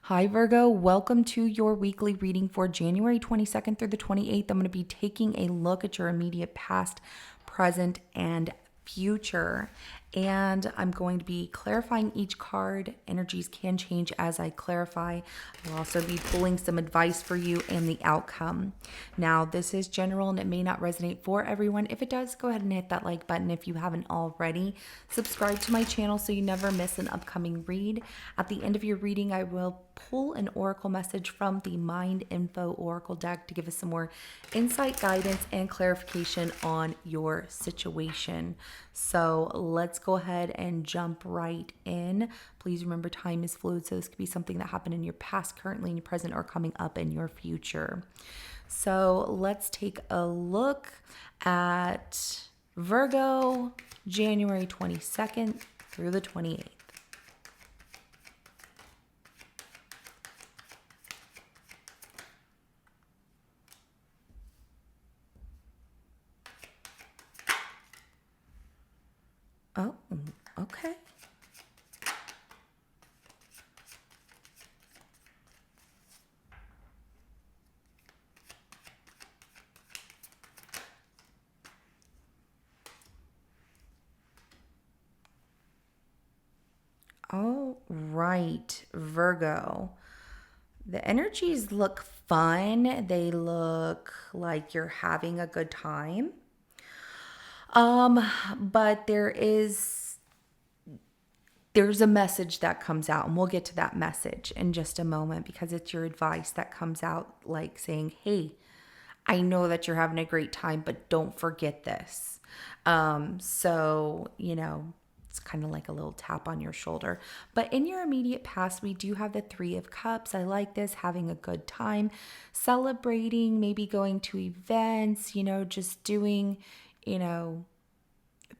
Hi, Virgo. Welcome to your weekly reading for January 22nd through the 28th. I'm going to be taking a look at your immediate past, present, and future. And I'm going to be clarifying each card. Energies can change as I clarify. I'll also be pulling some advice for you and the outcome. Now, this is general and it may not resonate for everyone. If it does, go ahead and hit that like button if you haven't already. Subscribe to my channel so you never miss an upcoming read. At the end of your reading, I will pull an oracle message from the Mind Info Oracle deck to give us some more insight, guidance, and clarification on your situation. So let's go ahead and jump right in. Please remember time is fluid, so this could be something that happened in your past, currently in your present, or coming up in your future. So let's take a look at Virgo, January 22nd through the 28th. Oh, okay. All right, Virgo. The energies look fun. They look like you're having a good time. But there's a message that comes out, and we'll get to that message in just a moment because it's your advice that comes out, like saying, hey, I know that you're having a great time, but don't forget this. So it's kind of like a little tap on your shoulder. But in your immediate past, we do have the Three of Cups. I like this, having a good time, celebrating, maybe going to events, just doing, you know,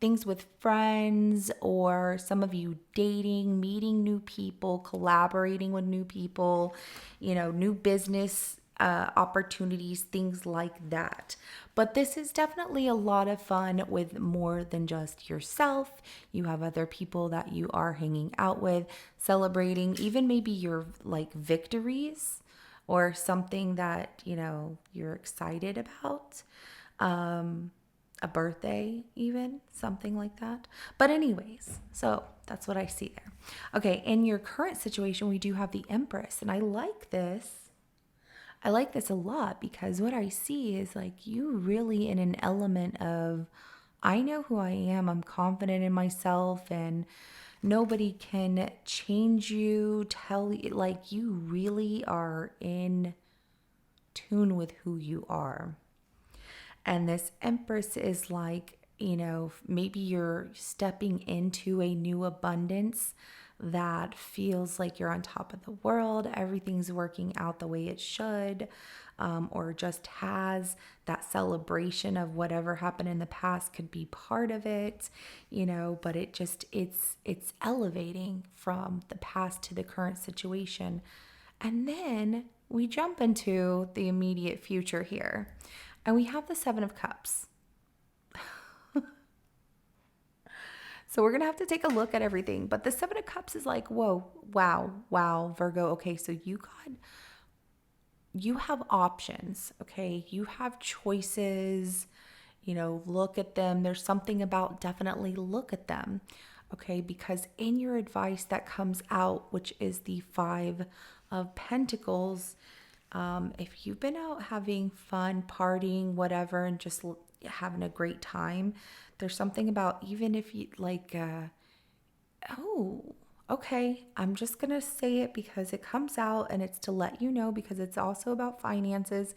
things with friends, or some of you dating, meeting new people, collaborating with new people, new business opportunities, things like that. But this is definitely a lot of fun with more than just yourself. You have other people that you are hanging out with, celebrating, even maybe your like victories or something that, you're excited about. A birthday, even something like that. But, anyways, so that's what I see there. Okay, in your current situation, we do have the Empress, and I like this. I like this a lot because what I see is like you really in an element of, I know who I am, I'm confident in myself, and nobody can change you, tell you, like you really are in tune with who you are. And this Empress is like, maybe you're stepping into a new abundance that feels like you're on top of the world. Everything's working out the way it should, or just has. That celebration of whatever happened in the past could be part of it, but it's elevating from the past to the current situation. And then we jump into the immediate future here. And we have the Seven of Cups. So we're going to have to take a look at everything. But the Seven of Cups is like, whoa, wow, Virgo. Okay, so you have options, okay? You have choices, look at them. There's something about definitely look at them, okay? Because in your advice that comes out, which is the Five of Pentacles, if you've been out having fun, partying, whatever, and just having a great time, there's something about, even if you like, oh, okay, I'm just going to say it because it comes out and it's to let you know, because it's also about finances.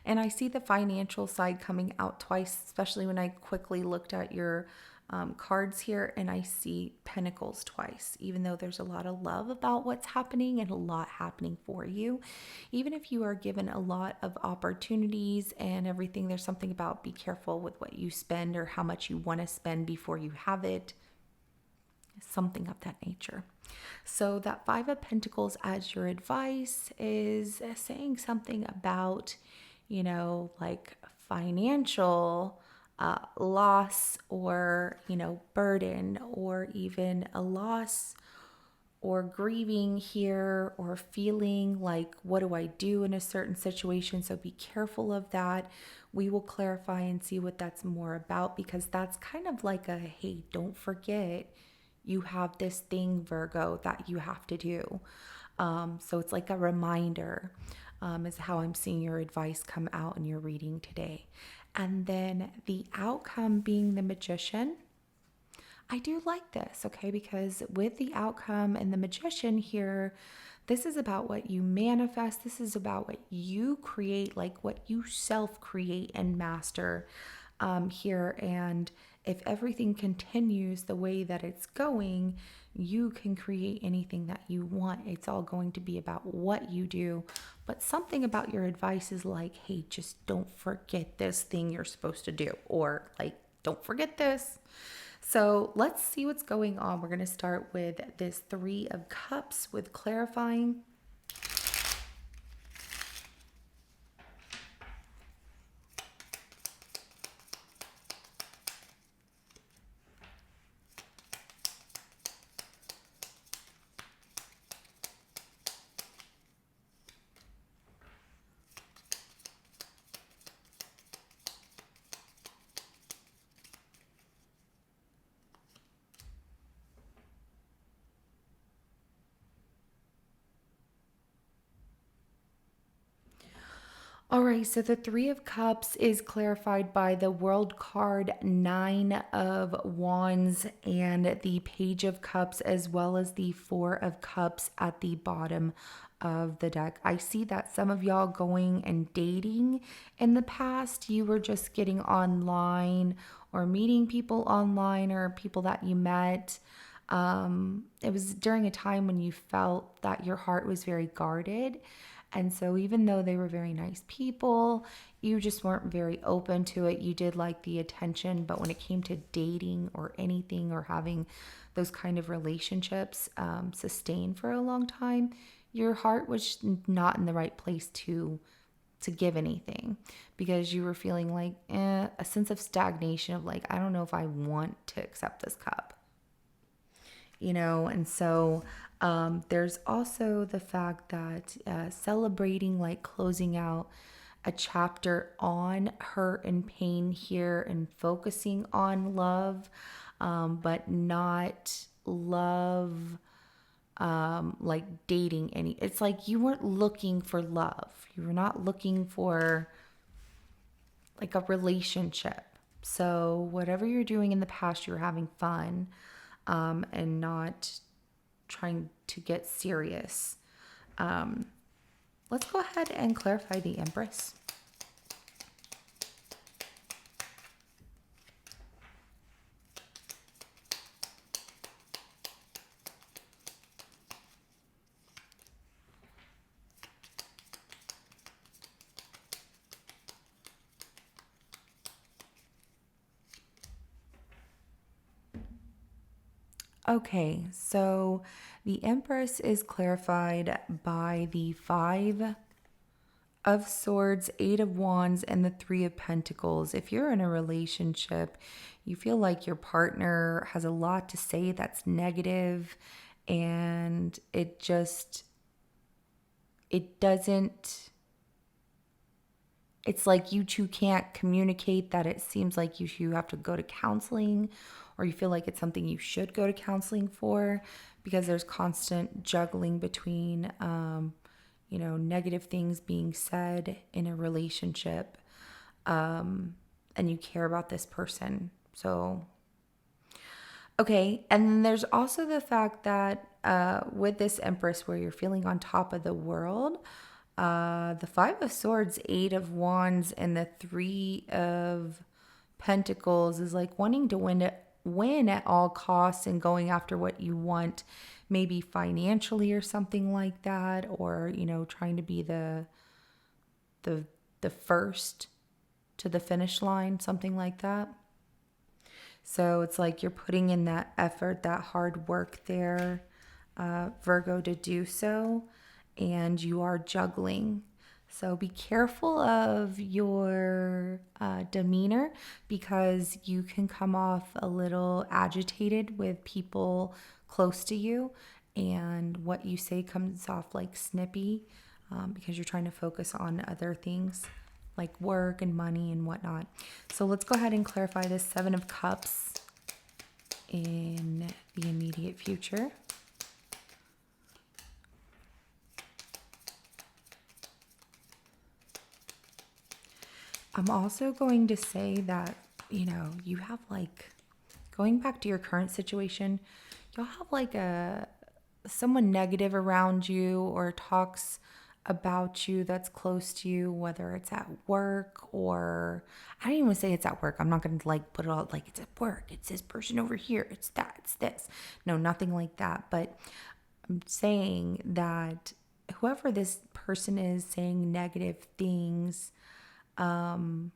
And I see the financial side coming out twice, especially when I quickly looked at your cards here, and I see Pentacles twice, even though there's a lot of love about what's happening and a lot happening for you. Even if you are given a lot of opportunities and everything, there's something about be careful with what you spend or how much you want to spend before you have it. Something of that nature. So that Five of Pentacles as your advice is saying something about, like financial loss, or, burden, or even a loss or grieving here or feeling like, what do I do in a certain situation? So be careful of that. We will clarify and see what that's more about, because that's kind of like a, hey, don't forget you have this thing, Virgo, that you have to do. So it's like a reminder, is how I'm seeing your advice come out in your reading today. And then the outcome being the Magician. I do like this, okay, because with the outcome and the Magician here, this is about what you manifest. This is about what you create, like what you self create and master here. And if everything continues the way that it's going, you can create anything that you want. It's all going to be about what you do. But something about your advice is like, hey, just don't forget this thing you're supposed to do, or like, don't forget this. So let's see what's going on. We're going to start with this Three of Cups with clarifying. All right, so the Three of Cups is clarified by the World card, Nine of Wands, and the Page of Cups, as well as the Four of Cups at the bottom of the deck. I see that some of y'all going and dating in the past. You were just getting online or meeting people online, or people that you met. It was during a time when you felt that your heart was very guarded. And so, even though they were very nice people, you just weren't very open to it. You did like the attention, but when it came to dating or anything, or having those kind of relationships sustain for a long time, your heart was not in the right place to give anything, because you were feeling like a sense of stagnation of like, I don't know if I want to accept this cup. And so there's also the fact that celebrating, like closing out a chapter on hurt and pain here, and focusing on love, but not love like dating any. It's like you weren't looking for love. You were not looking for like a relationship. So whatever you're doing in the past, you're having fun, and not trying to get serious. Let's go ahead and clarify the Empress. Okay, so the Empress is clarified by the Five of Swords, Eight of Wands, and the Three of Pentacles. If you're in a relationship, you feel like your partner has a lot to say that's negative, and it doesn't, it's like you two can't communicate that. It seems like you have to go to counseling, or you feel like it's something you should go to counseling for, because there's constant juggling between negative things being said in a relationship, and you care about this person. So okay, and then there's also the fact that with this Empress, where you're feeling on top of the world, the Five of Swords, Eight of Wands, and the Three of Pentacles is like wanting to win at all costs, and going after what you want, maybe financially or something like that, or trying to be the first to the finish line, something like that. So it's like you're putting in that effort, that hard work there, Virgo, to do so, and you are juggling. So be careful of your demeanor, because you can come off a little agitated with people close to you, and what you say comes off like snippy because you're trying to focus on other things like work and money and whatnot. So let's go ahead and clarify this Seven of Cups in the immediate future. I'm also going to say that, you have like, going back to your current situation, you'll have like someone negative around you or talks about you that's close to you, whether it's at work or I don't even say it's at work. I'm not going to like put it all like it's at work. It's this person over here. It's that. It's this. No, nothing like that. But I'm saying that whoever this person is saying negative things, the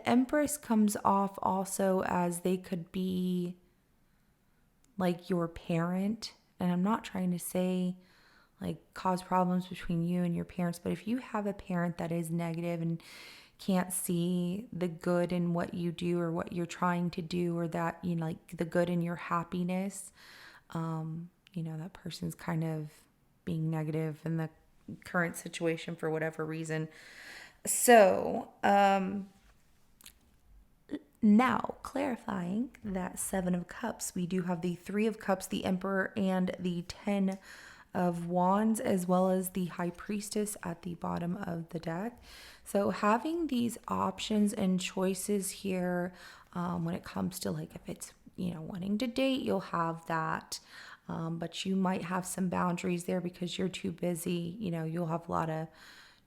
Empress comes off also as they could be like your parent. And I'm not trying to say like cause problems between you and your parents, but if you have a parent that is negative and can't see the good in what you do or what you're trying to do, or that, like the good in your happiness, that person's kind of being negative in the current situation for whatever reason. So, now, clarifying that Seven of Cups, we do have the Three of Cups, the Emperor, and the 10 of Wands, as well as the High Priestess at the bottom of the deck. So having these options and choices here, when it comes to like if it's, wanting to date, you'll have that. But you might have some boundaries there because you're too busy. You'll have a lot of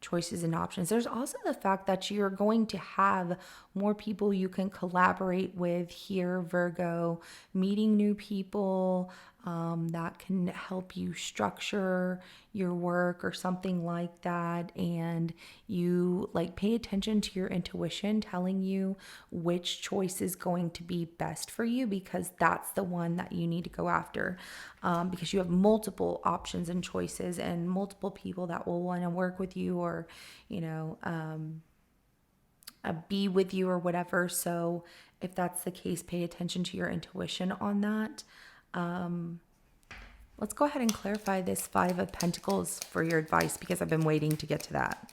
choices and options. There's also the fact that you're going to have more people you can collaborate with here, Virgo, meeting new people that can help you structure your work or something like that. And you like pay attention to your intuition telling you which choice is going to be best for you, because that's the one that you need to go after, because you have multiple options and choices and multiple people that will want to work with you or, be with you or whatever. So if that's the case, pay attention to your intuition on that. Let's go ahead and clarify this Five of Pentacles for your advice, because I've been waiting to get to that.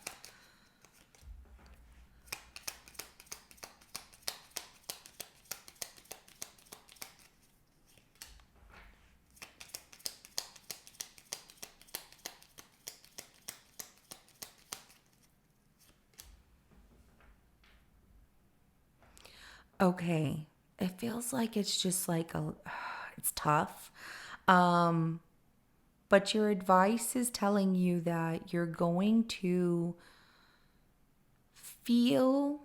Okay. It feels like it's just like it's tough. But your advice is telling you that you're going to feel,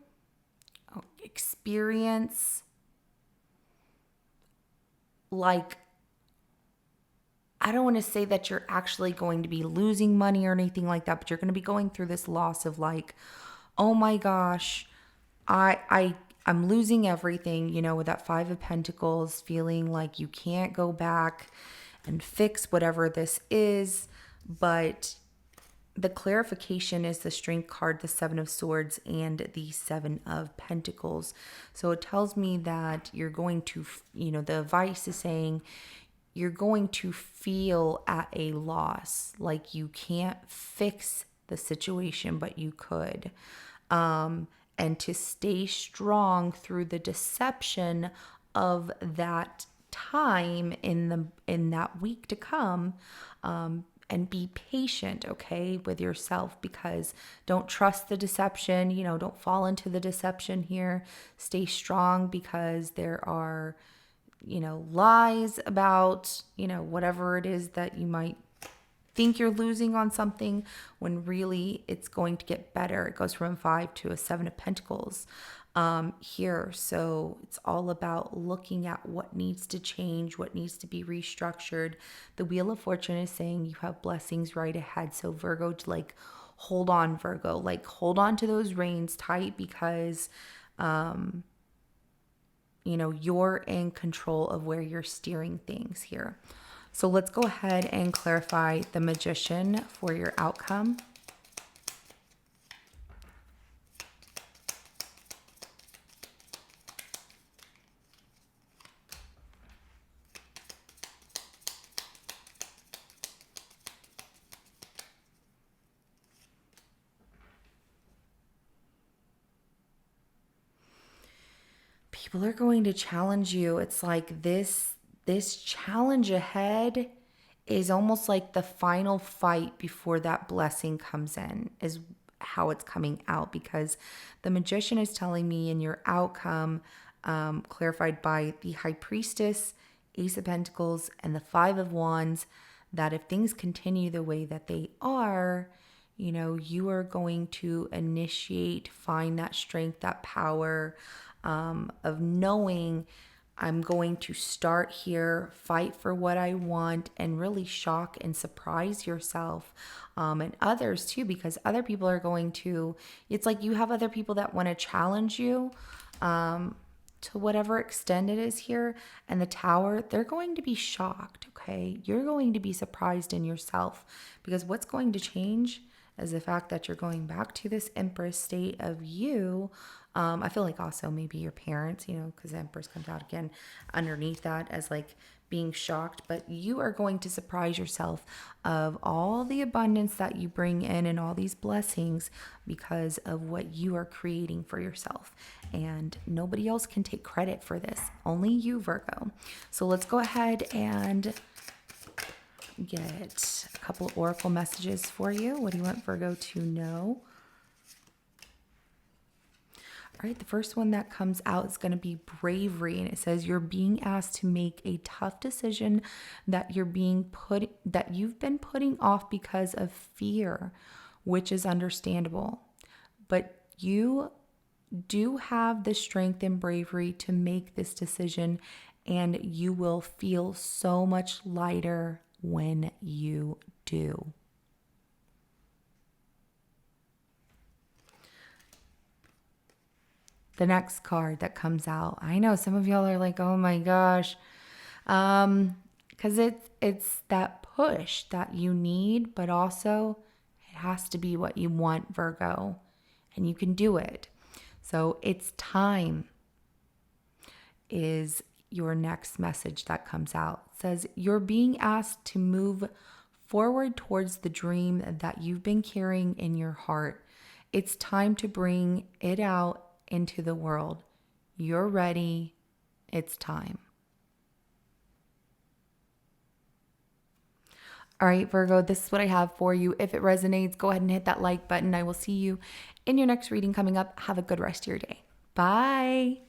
experience like, I don't want to say that you're actually going to be losing money or anything like that, but you're going to be going through this loss of like, oh my gosh, I'm losing everything, with that Five of Pentacles, feeling like you can't go back and fix whatever this is. But the clarification is the Strength card, the Seven of Swords, and the Seven of Pentacles. So it tells me that you're going to, the advice is saying you're going to feel at a loss, like you can't fix the situation, but you could. And to stay strong through the deception of that time in that week to come, and be patient, okay, with yourself, because don't trust the deception, don't fall into the deception here. Stay strong, because there are, lies about, whatever it is that you might think you're losing on something, when really it's going to get better. It goes from 5 to a 7 of Pentacles here. So it's all about looking at what needs to change, what needs to be restructured. The Wheel of Fortune is saying you have blessings right ahead. So Virgo, like hold on, Virgo, like hold on to those reins tight, because you're in control of where you're steering things here. So let's go ahead and clarify the Magician for your outcome. People are going to challenge you. It's like this challenge ahead is almost like the final fight before that blessing comes in, is how it's coming out, because the magician is telling me in your outcome, clarified by the high priestess, ace of pentacles, and the 5 of wands, that if things continue the way that they are, you are going to initiate, find that strength, that power, of knowing I'm going to start here, fight for what I want, and really shock and surprise yourself, and others too, because other people are going to, it's like you have other people that want to challenge you, to whatever extent it is here. And the tower, they're going to be shocked, okay? You're going to be surprised in yourself, because what's going to change is the fact that you're going back to this Empress state of you. I feel like also maybe your parents, because the Empress comes out again underneath that as like being shocked, but you are going to surprise yourself of all the abundance that you bring in and all these blessings because of what you are creating for yourself. And nobody else can take credit for this, only you, Virgo. So let's go ahead and get a couple of oracle messages for you. What do you want Virgo to know? All right, the first one that comes out is going to be bravery, and it says you're being asked to make a tough decision that you've been putting off because of fear, which is understandable. But you do have the strength and bravery to make this decision, and you will feel so much lighter when you do. The next card that comes out, I know some of y'all are like, oh my gosh, because it's that push that you need, but also it has to be what you want, Virgo, and you can do it. So it's time is your next message that comes out. It says you're being asked to move forward towards the dream that you've been carrying in your heart. It's time to bring it out into the world. You're ready. It's time. All right, Virgo, this is what I have for you. If it resonates, go ahead and hit that like button. I will see you in your next reading coming up. Have a good rest of your day. Bye.